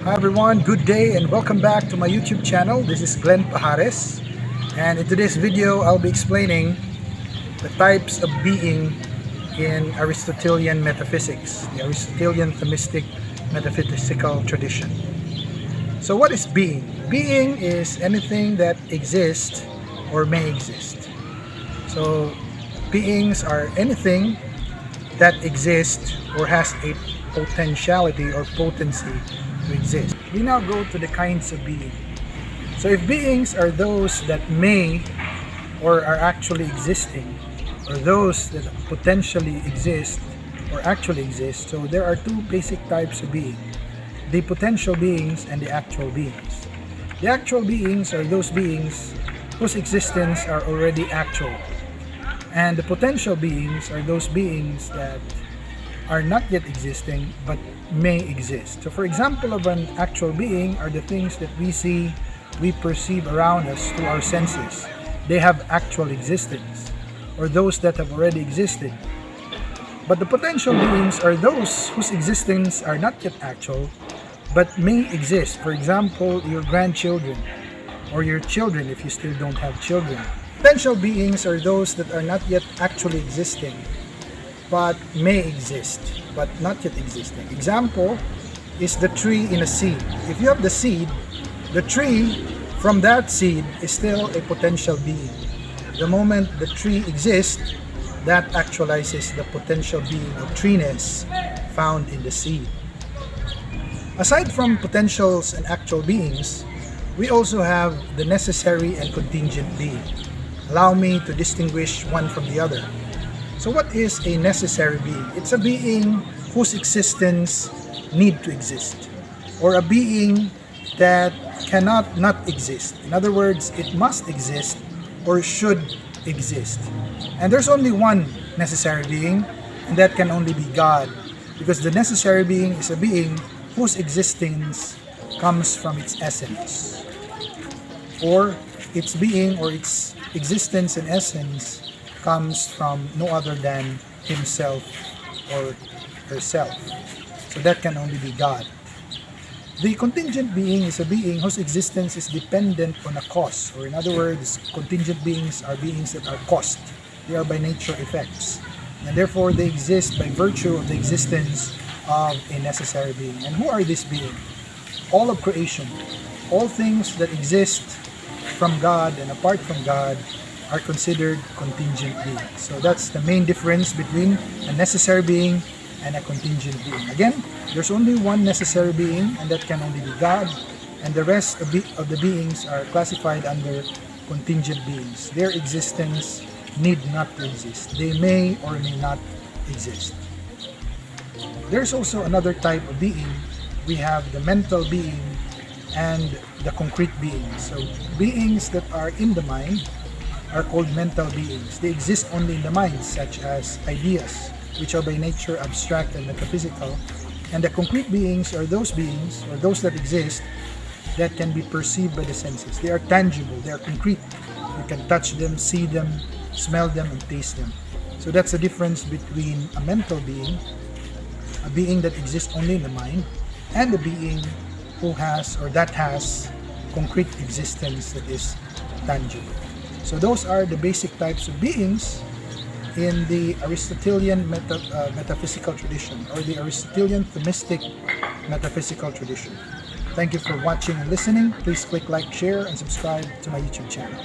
Hi everyone, good day and welcome back to my YouTube channel. This is Glenn Pajares, and in today's video I'll be explaining the types of being in Aristotelian metaphysics, the Aristotelian themistic metaphysical tradition. So what is being? Being is anything that exists or may exist. So beings are anything that exists or has a potentiality or potency to exist. We now go to the kinds of being. So if beings are those that may or are actually existing, or those that potentially exist or actually exist, so there are two basic types of being: the potential beings and the actual beings. The actual beings are those beings whose existence are already actual, and the potential beings are those beings that are not yet existing but may exist. So for example of an actual being are the things that we see, we perceive around us through our senses. They have actual existence, or those that have already existed. But the potential beings are those whose existence are not yet actual but may exist. For example, your grandchildren or your children if you still don't have children. Potential beings are those that are not yet actually existing but may exist, but not yet existing. Example is the tree in a seed. If you have the seed, the tree from that seed is still a potential being. The moment the tree exists, that actualizes the potential being of treeness found in the seed. Aside from potentials and actual beings, we also have the necessary and contingent being. Allow me to distinguish one from the other. So what is a necessary being? It's a being whose existence need to exist, or a being that cannot not exist. In other words, it must exist or should exist. And there's only one necessary being, and that can only be God, because the necessary being is a being whose existence comes from its essence, or its being or its existence and essence comes from no other than himself or herself. So that can only be God. The contingent being is a being whose existence is dependent on a cause, or in other words, contingent beings are beings that are caused. They are by nature effects, and therefore they exist by virtue of the existence of a necessary being. And who are these beings? All of creation, all things that exist from God and apart from God are considered contingent beings. So that's the main difference between a necessary being and a contingent being. Again, there's only one necessary being, and that can only be God, and the rest of the beings are classified under contingent beings. Their existence need not to exist. They may or may not exist. There's also another type of being. We have the mental being and the concrete beings. So beings that are in the mind are called mental beings. They exist only in the mind, such as ideas, which are by nature abstract and metaphysical. And the concrete beings are those beings, or those that exist, that can be perceived by the senses. They are tangible, they are concrete. You can touch them, see them, smell them, and taste them. So that's the difference between a mental being, a being that exists only in the mind, and a being who has, or that has, concrete existence that is tangible. So those are the basic types of beings in the Aristotelian metaphysical tradition, or the Aristotelian themistic metaphysical tradition. Thank you for watching and listening. Please click like, share, and subscribe to my YouTube channel.